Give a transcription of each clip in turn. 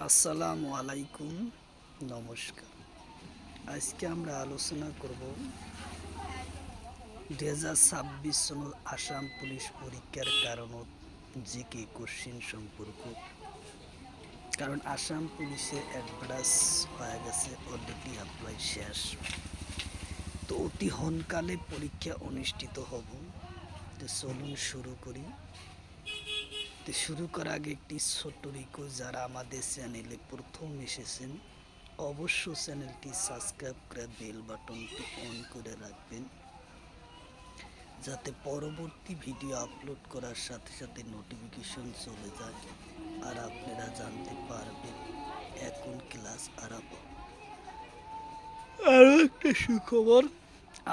আসসালামু আলাইকুম, নমস্কার। আজকে আমরা আলোচনা করব 2026 সনের আসাম পুলিশ পরীক্ষার কারণত জিকে কোশ্চিন সম্পর্ক। কারণ আসাম পুলিশে অ্যাডভার্টাইজ হয়ে গেছে, অলরেডি অ্যাপ্লাই শেষ। তো অতি সোনকালে পরীক্ষা অনুষ্ঠিত হব। তো চলুন শুরু করি। তো শুরু করার আগে একটি ছোট্ট রিকোয়েস্ট, যারা আমাদের চ্যানেলে প্রথম এসেছেন অবশ্য চ্যানেলটি সাবস্ক্রাইব করে বেল বাটনটি অন করে রাখবেন, যাতে পরবর্তী ভিডিও আপলোড করার সাথে সাথে নোটিফিকেশন চলে যায় আর আপনারা জানতে পারবেন এখন ক্লাস আরম্ভ। আরও একটা সুখবর,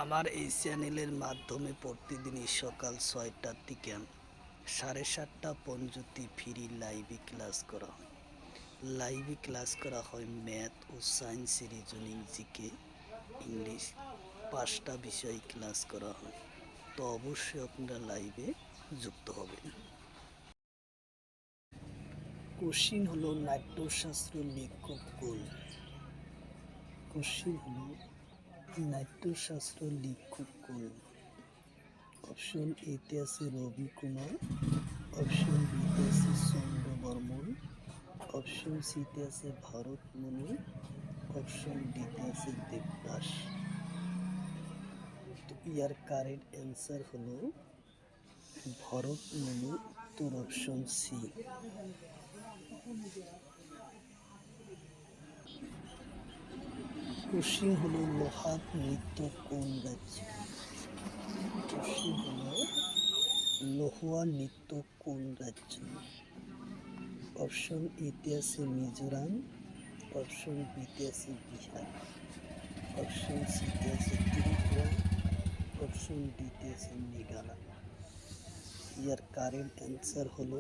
আমার এই চ্যানেলের মাধ্যমে প্রতিদিনই সকাল 6টা থেকে 7:30 পর্যন্ত ফ্রি লাইভে ক্লাস করা হয়। লাইভে ক্লাস করা হয় ম্যাথ ও সায়েন্স, রিজনিং, জিকে, ইংলিশ 5টা বিষয় ক্লাস করা হয়। তো অবশ্যই আপনারা লাইভে যুক্ত হবেন। কোশ্চিন হলো নাট্যশাস্ত্র লেখক কোন? কোশ্চিন হলো নাট্যশাস্ত্র লেখক কোন? অপশন এতে আছে রবি কুমার, অপশন বিতে আছে চন্দ্র বর্মন, অপশন সিতে আছে ভরত মুনি, অপশন ডিতে আছে দেবদাস। তো ইয়ার কারেক্ট অ্যান্সার হলো ভরত মুনি, উত্তর অপশন সি। কোশ্চিন হলো লোহাত নৃত্য কোন রাজ্য? কোশ্চিন হলো লোহার নৃত্য কোন রাজ্য? অপশন এতে আছে মিজোরাম, অপশন বিতে আছে বিহার, অপশন সিতে আছে ত্রিপুরা, অপশন ডিতে আছে মেঘালয়। ইয়ার কারেন্ট অ্যান্সার হলো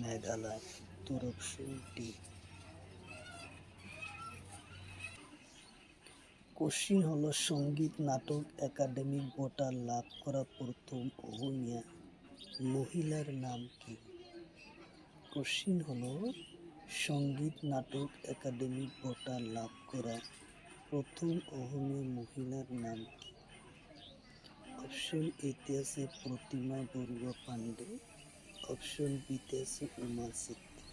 মেঘালয়, উত্তর অপশন ডি। কোশ্চিন হলো সঙ্গীত নাটক একাডেমি গোটা লাভ করা প্রথম অহমিয়া মহিলার নাম কি? কোশ্চিন হলো সঙ্গীত নাটক একাডেমি গোটা লাভ করা প্রথম অহমিয়া মহিলার নাম কি? অপশন এতে আছে প্রতিমা বড়ুয়া পান্ডে, অপশন বিতে আছে উমা সিদ্ধি,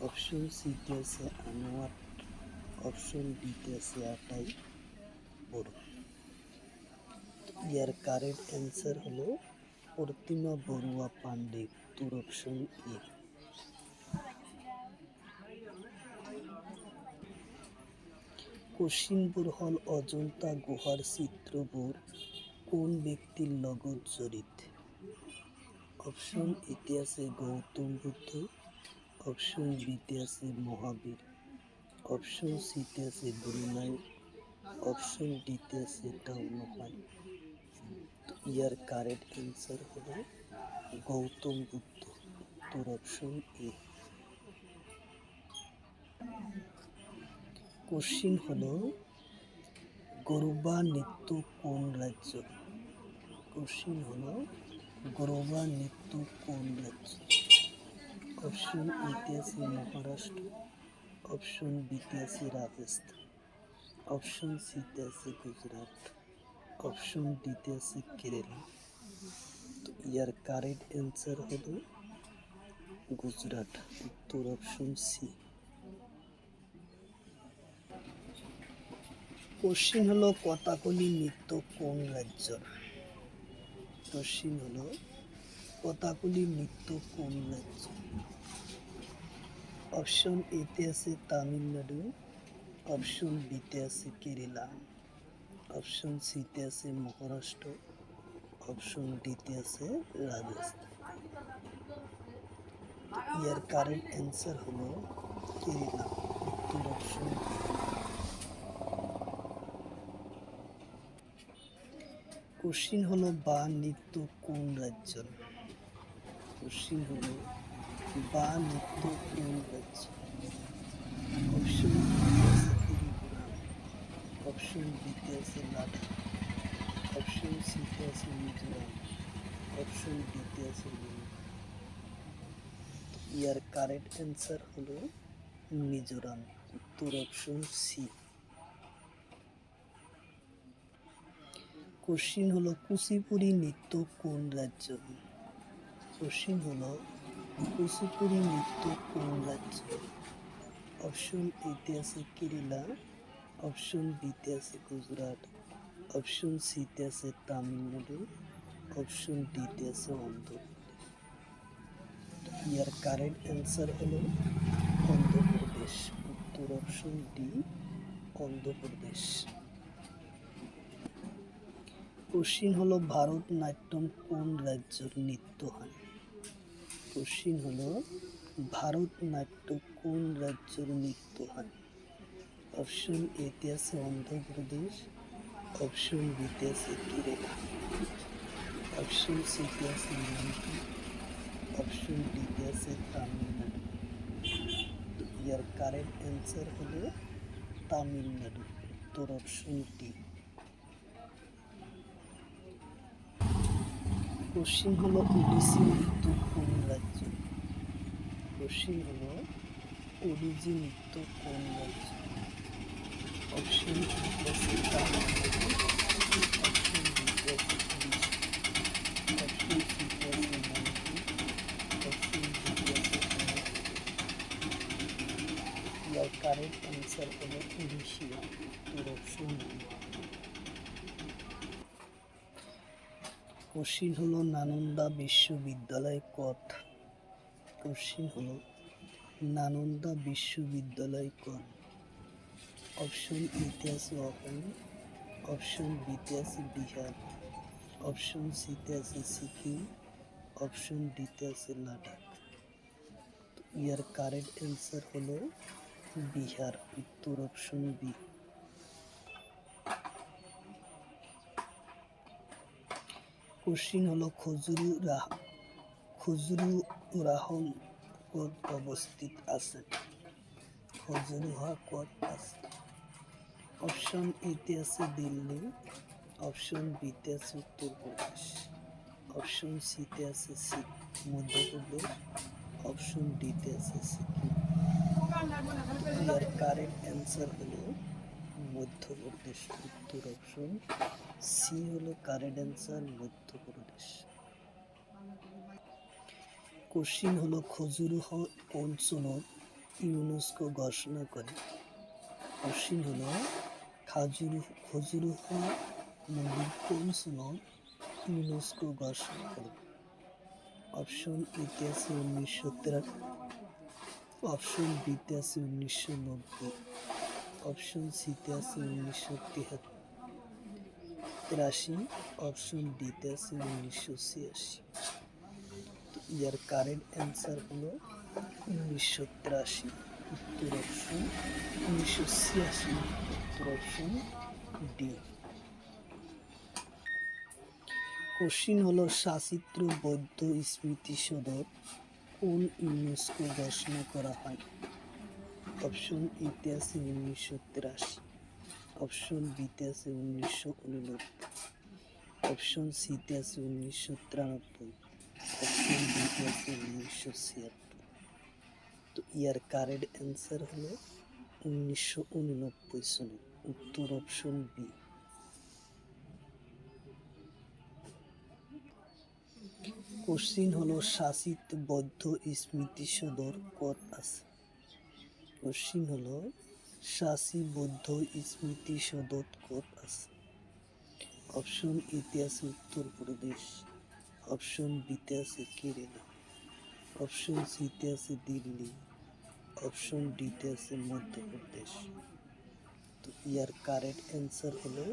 অপশন সিতে আছে আনোয়ার, অপশন ডিতে আছে আটাই বড়। ইয়ার কারেক্ট অ্যান্সার হলো প্রতিমা বড়ুয়া পান্ডে, উত্তর অপশন এ। কোশ্চিন হল অজন্তা গুহার চিত্রবোর কোন ব্যক্তির লগত জড়িত? অপশন এতে আছে গৌতম বুদ্ধ, অপশন বিতে আছে মহাবীর, অপশন সিতে আছে গুরু নানক, অপশন ডিতে আছে টাউনহান। ইয়ার কারেক্ট অ্যান্সার হলো গৌতম বুদ্ধ, উত্তর অপশন এ। কোশ্চিন হলো গরবা নৃত্য কোন রাজ্য? কোশ্চিন হলো গরবা নৃত্য কোন রাজ্য? অপশন এতে আছে মহারাষ্ট্র, অপশন বিতে আছে রাজস্থান, অপশন সিতে আছে গুজরাট, অপশন ডিতে আছে কেরালা। তো ইয়ার কারেক্ট অ্যান্সার হলো গুজরাট, উত্তর অপশন সি। কোশ্চিন হলো কথাকলি নৃত্য কোন রাজ্যের? কোশ্চিন হলো কথাকলি নৃত্য কোন রাজ্য? অপশন এতে আছে তামিলনাড়ু, অপশন বিতে আছে কেরালা, অপশন সিতে আছে মহারাষ্ট্র, অপশন ডিতে আছে রাজস্থান। ইয়ার কারেন্ট অ্যান্সার হলো কেরালা, উত্তর অপশন বি। কোশ্চিন হলো বা নৃত্য কোন রাজ্যের? কোশ্চিন হলো বা নৃত্য কোন রাজ্য? অপশন এতে আছে ত্রিপুরা, অপশন বিতে আছে লাদাখ, অপশন সিতে আছে মিজোরাম, অপশন ডিতে আছে মণিপুর। ইয়ার কারেক্ট অ্যান্সার হলো মিজোরাম। উত্তর অপশন সি। কোশ্চিন হলো কুচিপুড়ি নৃত্য কোন রাজ্য? কোশ্চিন হলো কুচিপুড়ি নৃত্য কোন রাজ্য? অপশন এতে আছে কেরালা, অপশন বিতে আছে গুজরাট, অপশন সিতে আছে তামিলনাড়ু, অপশন ডিতে আছে অন্ধ্রপ্রদেশ। ইয়ার কারেক্ট অ্যান্সার হলো অন্ধ্রপ্রদেশ। উত্তর অপশন ডি, অন্ধ্রপ্রদেশ। কোশ্চিন হলো ভারতনাট্যম কোন রাজ্যের নৃত্য হয়? কোশ্চিন হলো ভারতনাট্যম কোন রাজ্যের নৃত্য হয়? অপশন এতে আছে অন্ধ্রপ্রদেশ, অপশন বিতে আছে কেরালা, অপশন সিতে আছে মণিপুর, অপশন ডিতে আছে তামিলনাড়ু। তো ইয়ার কারেক্ট অ্যান্সার হলো তামিলনাড়ু। উত্তর অপশন ডি। কোশ্চিন হলো ওডিসি নৃত্য কোন রাজ্য? কোশ্চিন হলো ওডিসি নৃত্য কোন রাজ্য? অপশন এতে আছে তামিলনাড়ু, অপশন বিতে আছে ওড়িশা, অপশন সিতে আছে মণিপুর, অপশন ডিতে আছে ইয়ার কারেক্ট অ্যান্সার হলো উড়িষ্যা। উত্তর অপশন বি। কোশ্চিন হলো নালন্দা বিশ্ববিদ্যালয় কত? কোশ্চিন হলো নালন্দা বিশ্ববিদ্যালয় কত? অপশন এতে আছে অসম, অপশন বিতে আছে বিহার, অপশন সিতে আছে সিকিম, অপশন ডিতে আছে লাদাখ। ইয়ার কারেক্ট অ্যান্সার হলো বিহার। উত্তর অপশন বি। কোশ্চিন হলো খজুরাহো কোড অবস্থিত আছে? খজুরাহো কোড আছে? অপশন এতে আছে দিল্লি, অপশন বিতে আছে উত্তরপ্রদেশ, অপশন সিতে আছে মধ্যপ্রদেশ, অপশন ডিতে আছে সিকিম। ইয়ার কারেক্ট অ্যান্সার হলো মধ্যপ্রদেশ। উত্তর অপশন সি হলো কারেক্ট অ্যান্সার, মধ্যপ্রদেশ। কোশ্চিন হলো খজুরাহো কোন সনদ ইউনেস্কো ঘোষণা করে? কোশ্চিন হলো খজুরাহো মন্দির কোন সনদ ইউনেস্কো ঘোষণা করে? অপশন এতে আছে 1983, অপশন বিতে আছে 1990, অপশন সিতে আছে 1983, অপশন ডিতে আছে 1986। ইয়ার কারেক্ট অ্যান্সার হলো 1983। উত্তর অপশন 1986। উত্তর অপশন ডি। কোশ্চিন হলো সচিত্র বৌদ্ধ স্মৃতিসৌধ কোন ইউনেস্কো ঘোষণা করা হয়? অপশন এতে আছে 1983, অপশন বিতে আছে 1989, অপশন সিতে আছে 1993, অপশন ডিতে আছে 1976। তো ইয়ার কারেক্ট অ্যান্সার হলো 1989 সনে। উত্তর অপশন বি। কোশ্চিন হলো শাসিত বৌদ্ধ স্মৃতিসৌধ কত আছে? কোশ্চিন হলো শাসি বৌদ্ধ স্মৃতিসৌধ কত আছে? অপশন এতে আছে উত্তরপ্রদেশ, অপশন বিতে আছে কেরালা, অপশন সিতে আছে দিল্লি, অপশন ডিতে আছে মধ্যপ্রদেশ। তো ইয়ার কারেক্ট অ্যান্সার হলো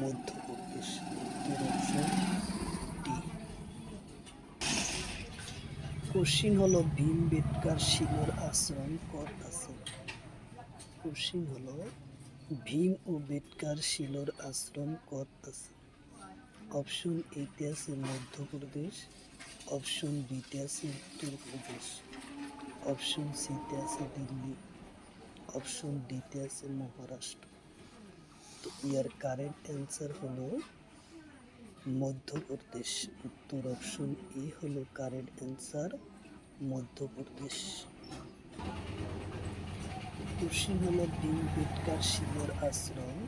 মধ্যপ্রদেশ। উত্তর অপশন ডি। কোশ্চিন হলো ভীমবেটকার শিলার আশ্রম কত আছে? কোশ্চিন হলো ভীম ও বেটকার শিলার আশ্রম কত আছে? অপশন এতে আছে মধ্যপ্রদেশ, অপশন বিতে আছে উত্তরপ্রদেশ, অপশন সিতে আছে দিল্লি, অপশন ডিতে আছে মহারাষ্ট্র। তো ইয়ার কারেক্ট অ্যান্সার হলো মধ্যপ্রদেশ। উত্তর অপশন এ হলো কারেক্ট অ্যান্সার, মধ্যপ্রদেশ। কোশ্চিন হলো ভীমবেটকা শিলার আশ্রম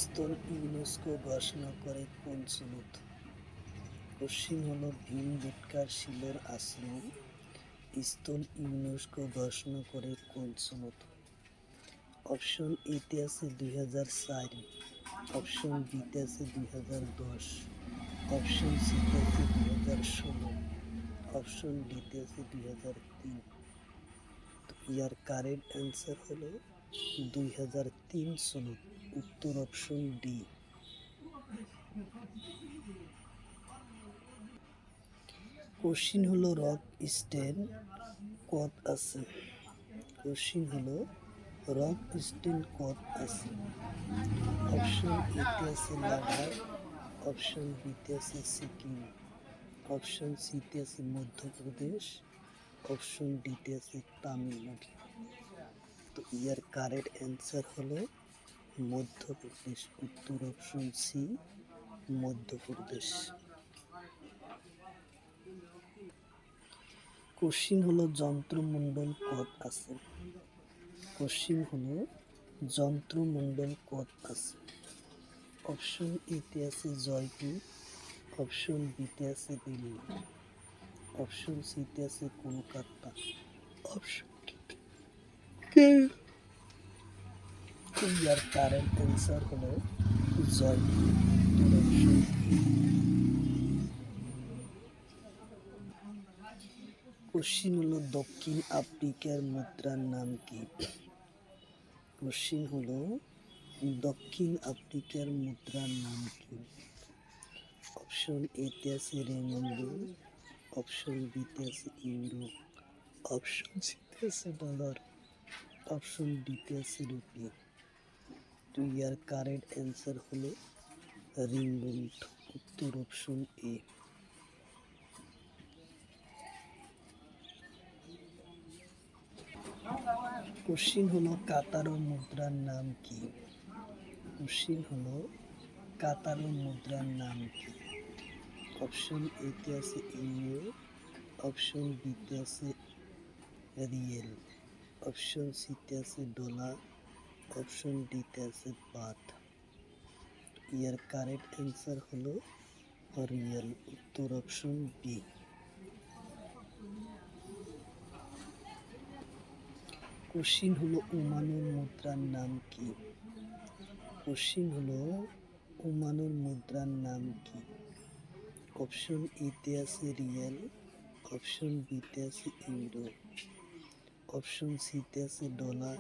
স্থল ইউনেস্কো ঘোষণা করে কোন সনদ? কোশ্চিন হলো ভীমবেটকা শিলার আশ্রম স্থল ইউনেস্কো ঘোষণা করে কোন সনদ? অপশন এতে আছে 2004, অপশন বিতে আছে 2010, অপশন সিতে আছে 2016, অপশন ডিতে আছে 2003। ইয়ার কারেক্ট অ্যান্সার হলো 2003 সনদ, উত্তর অপশন ডি। কোশ্চিন হলো রক স্টেন কত আছে? কোশ্চিন হলো রক স্টেন কত আছে? অপশন এতে আছে লাদাখ, অপশন বিতে আছে সিকিম, অপশন সিতে আছে মধ্যপ্রদেশ, অপশন ডিতে আছে তামিলনাড়ু। তো ইয়ার কারেক্ট অ্যান্সার হলো মধ্যপ্রদেশ, উত্তর অপশন সি মধ্যপ্রদেশ। কোশ্চিন হলো যন্ত্রমণ্ডল কত আছে? কোশ্চিন হলো যন্ত্রমণ্ডল কত আছে? অপশন এতে আছে জয়পুর, অপশন বিতে আছে দিল্লি, অপশন সিতে আছে কলকাতা, অপশন ইয়ার কারেক্ট অ্যান্সার হলো জয়পুর, উত্তর অপশন এ। কোশ্চিন হলো দক্ষিণ আফ্রিকার মুদ্রার নাম কি? কোশ্চিন হলো দক্ষিণ আফ্রিকার মুদ্রার নাম কি? অপশন এতে আছে রেমন্ডো, অপশন বিতে আছে ইউরো, অপশন সিতে আছে ডলার, অপশন ডিতে আছে রুপি। তো ইয়ার কারেক্ট অ্যান্সার হলো রিঙ্গন্ড, উত্তর অপশন এ। কোশ্চিন হলো কাতারো মুদ্রার নাম কি? কোশ্চিন হলো কাতারো মুদ্রার নাম কি? অপশন এতে আছে ইউরো, অপশন বিতে আছে রিয়েল, অপশন সিতে আছে ডলার, অপশন ডিতে আছে বাথ। ইয়ার কারেক্ট অ্যান্সার হলো রিয়েল, উত্তর অপশন বি। কোশ্চিন হলো ওমানের মুদ্রার নাম কি? কোশ্চিন হলো ওমানের মুদ্রার নাম কি? অপশন এতে আছে রিয়েল, অপশন বিতে আছে ইউরো, অপশন সিতে আছে ডলার,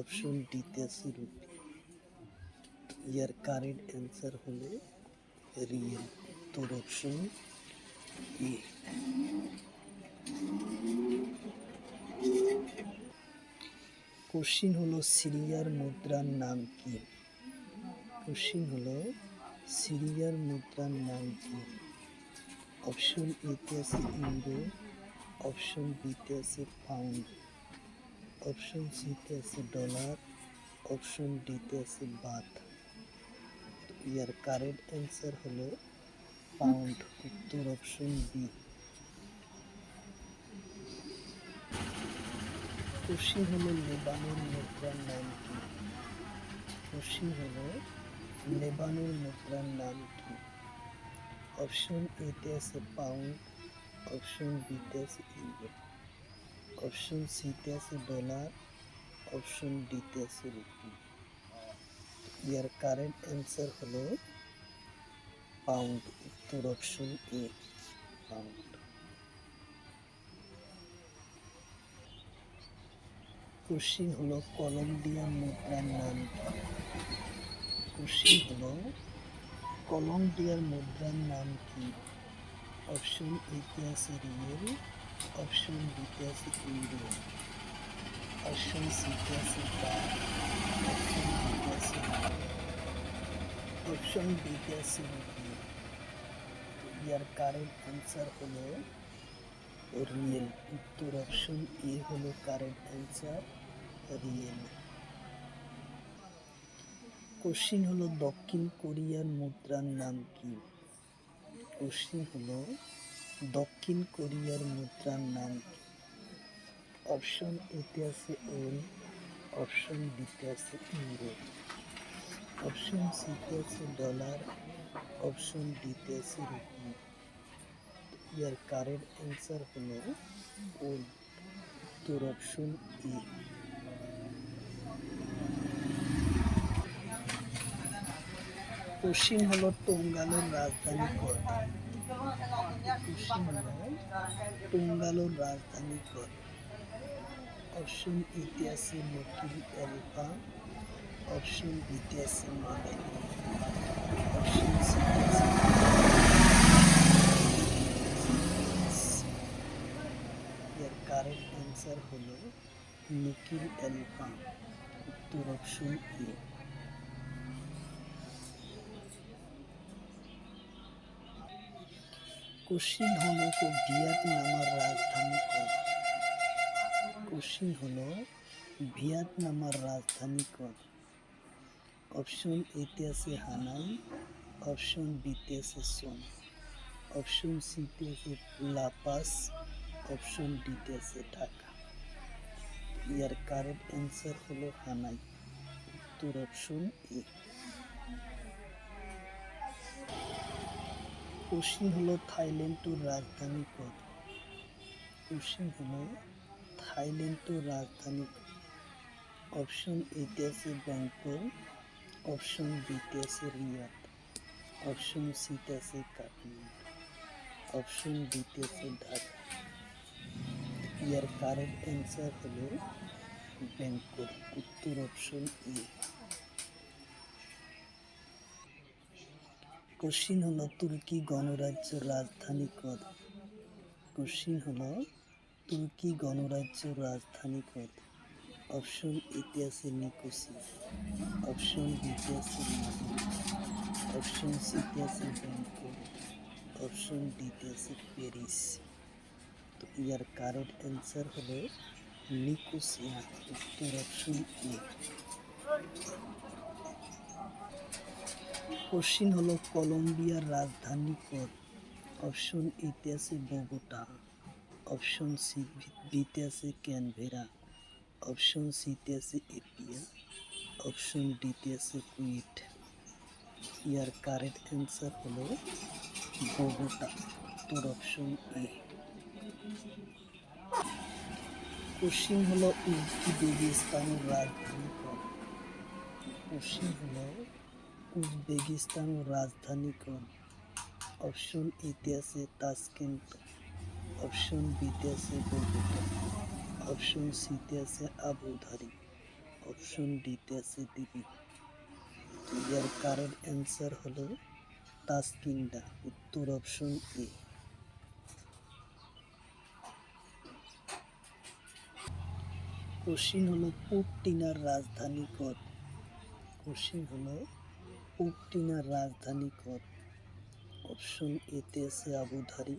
অপশন ডিতে আছে রুপি। ইয়ার কারেক্ট অ্যান্সার হলো রিয়েল, উত্তর অপশন এ। কোশ্চিন হলো সিরিয়ার মুদ্রার নাম কি? কোশ্চিন হলো সিরিয়ার মুদ্রার নাম কি? অপশন এতে আছে ইউরো, অপশন বিতে আছে পাউন্ড, অপশন সিতে আছে ডলার, অপশন ডিতে আছে বাথ। ইয়ার কারেক্ট অ্যান্সার হলো পাউন্ড, উত্তর অপশন বি। কোশ্চিন হলো লেবানন মুদ্রার নাম কি? কোশ্চিন হলো লেবানন মুদ্রার নাম কি? অপশন এতে আছে পাউন্ড, অপশন বিতে আছে ইউরো, অপশন সিতে আছে ডলার, অপশন ডিতে আছে রুপি। ইয়ার কারেন্ট অ্যান্সার হলো পাউন্ড, উত্তর অপশন এ পাউন্ড। কোশ্চিন হলো কলম্বিয়ার মুদ্রার নাম কি? কোশ্চিন হলো কলম্বিয়ার মুদ্রার নাম কি? অপশন এতে আছে রিয়েল, অপশন বিতে আছে ইউরো, অপশন সিতে আছে বাথ, অপশন ডিতে আছে অপশন ডিতে আছে রুপি। ইয়ার কারেন্ট অ্যান্সার হলো রিয়েল, উত্তর অপশন এ হলো কারেন্ট অ্যান্সার, রিয়েল। কোশ্চিন হলো দক্ষিণ কোরিয়ার মুদ্রার নাম কি? কোশ্চিন হলো দক্ষিণ কোরিয়ার মুদ্রার নাম কি? অপশন এতে আছে ওন, অপশন ডিতে আছে ইউরো, অপশন সিতে আছে ডলার, অপশন ডিতে আছে রুপি। ইয়ার কারেক্ট অ্যান্সার হলো ওল্ড, উত্তর অপশন এ। কোশ্চিন হলো টঙ্গালোর রাজধানী কত? কোশ্চিন হলো টঙ্গালোর রাজধানী কত? অপশন এতে আছে নকিল এলফা, অপশন বিতে আছে মালাই, অপশন সিতে আছে এর কারেক্ট অ্যান্সার হলো নকিল এলফা, উত্তর অপশন এ। কোশ্চিন হলো ভিয়েতনামের রাজধানী কত? কোশ্চিন হলো ভিয়েতনামের রাজধানী কত? অপশন এতে আছে হানাই, অপশন বিতে আছে সোম, অপশন সিতে আছে লাপাস, অপশন ডিতে আছে ঢাকা। ইয়ার কারেক্ট অ্যান্সার হলো হানাই, উত্তর অপশন এ। কোশ্চিন হলো থাইল্যান্ডের রাজধানী কত? কোশ্চিন হলো থাইল্যান্ডের রাজধানী কত? অপশন এতে আছে ব্যাংকক, অপশন বিতে আছে রিয়াদ, অপশন সিতে আছে কাঠমান্ডু, অপশন ডিতে আছে ঢাকা। ইয়ার কারেক্ট অ্যান্সার হলো ব্যাংকক, উত্তর অপশন এ। কোশ্চিন হলো তুর্কি গণরাজ্যের রাজধানী কত? কোশ্চিন হলো তুর্কি গণরাজ্যের রাজধানী কত? অপশন এতে আছে নিকোসিয়া, অপশন বিতে আছে মাদ্রিদ, অপশন সিতে আছে ব্যাংকক, অপশন ডিতে আছে প্যারিস। তো ইয়ার কারেক্ট অ্যান্সার হলো নিকোসিয়া, উত্তর অপশন এ। কোশ্চিন হলো কলম্বিয়ার রাজধানী কত? অপশন এতে আছে বোগোটা, অপশন বিতে আছে ক্যানবেরা, অপশন সিতে আছে এপিয়া, অপশন ডিতে আছে কুইট। ইয়ার কারেক্ট অ্যান্সার হলো বোগোটা, উত্তর অপশন এ। কোশ্চিন হলো উজবেকিস্তানের রাজধানী কত? কোশ্চিন হলো উজবেকিস্তানের রাজধানী কত? অপশন এতে আছে তাসকেন্ট, অপশন বিতে আছে বোগোটা, অপশন সিতে আছে আবুধাবি, অপশন ডিতে আছে দিল্লি। ইয়ার কারেক্ট অ্যান্সার হলো তাসকিন্ডা, উত্তর অপশন এ। কোশ্চিন হলো পুর্তিনার রাজধানী কত? কোশ্চিন হলো পুর্তিনার রাজধানী কত? অপশন এতে আছে আবুধাবি,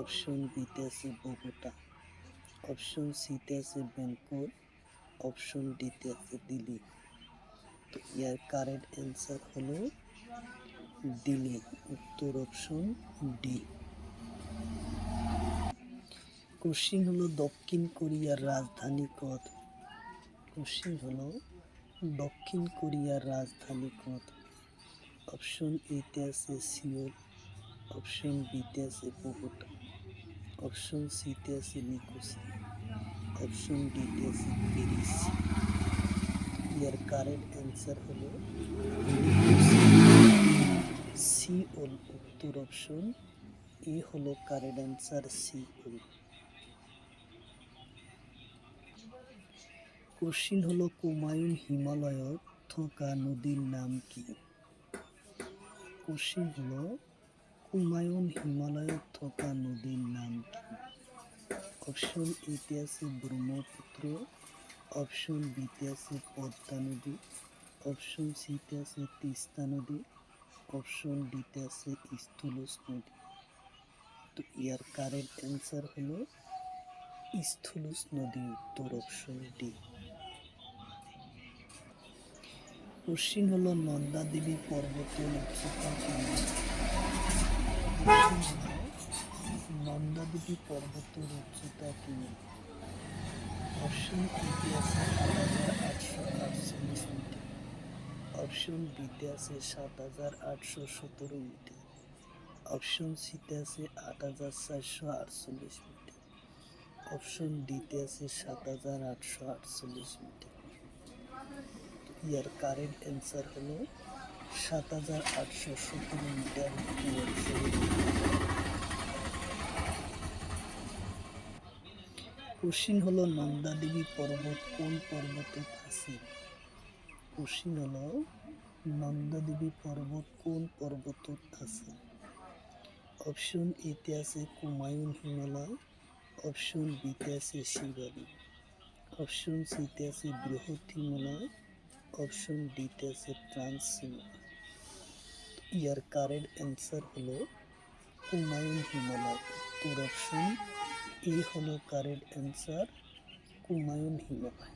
অপশন বিতে আছে বোগোটা, অপশন সিতে আছে ব্যাংকক, অপশন ডিতে আছে দিল্লি। তো ইয়ার কারেক্ট অ্যান্সার হলো দিল্লি, উত্তর অপশন ডি। কোশ্চিন হলো দক্ষিণ কোরিয়ার রাজধানী কত? কোশ্চিন হলো দক্ষিণ কোরিয়ার রাজধানী কত? অপশন এতে আছে সিওল, অপশন বিতে আছে বোগোটা, অপশন সিতে আছে নিকোসিয়া, অপশন ডিতে আছে প্যারিস। ইয়ার কারেক্ট অ্যান্সার হলো সিওল, উত্তর অপশন এ হলো কারেক্ট অ্যান্সার, সিওল। কোশ্চিন হলো কুমায়ুন হিমালয়ত থকা নদীর নাম কি? কোশ্চিন হলো কুমায়ুন হিমালয়ত থকা নদীর নাম কি? অপশন এতে আছে ব্রহ্মপুত্র, অপশন বিতে আছে পদ্মা নদী, অপশন সিতে আছে তিস্তা নদী, অপশন ডিতে আছে স্থলুজ নদী। তো ইয়ার কারেক্ট অ্যান্সার হলো স্থলুজ নদী, উত্তর অপশন ডি। কোশ্চিন হলো নন্দা দেবী পর্বতের উচ্চতা কত? নন্দা দেবী পর্বতের উচ্চতা কি? অপশন এতে আছে অপশন বিতে আছে ৭,৮১৭ মিটার, অপশন সিতে আছে ৮,৪৪৮ মিটার, অপশন ডিতে আছে ৭,৮৪৮ মিটার। ইয়ার কারেক্ট অ্যান্সার হলো ৭,৮১৭ মিটার। কোশ্চিন হলো নন্দা দেবী পর্বত কোন পর্বতত আছে? কোশ্চিন হলো নন্দা দেবী পর্বত কোন পর্বতত আছে? অপশন এতে আছে কুমায়ুন হিমালয়, অপশন বিতে আছে শিবালিক, অপশন সিতে আছে বৃহৎ হিমালয়, অপশন ডিতে আছে ট্রান্স হিমালয়। ইয়ার কারেক্ট অ্যান্সার হলো কুমায়ুন হিমালয়। উত্তর অপশন এ হলো কারেক্ট অ্যান্সার, কুমায়ুন হিমালয়।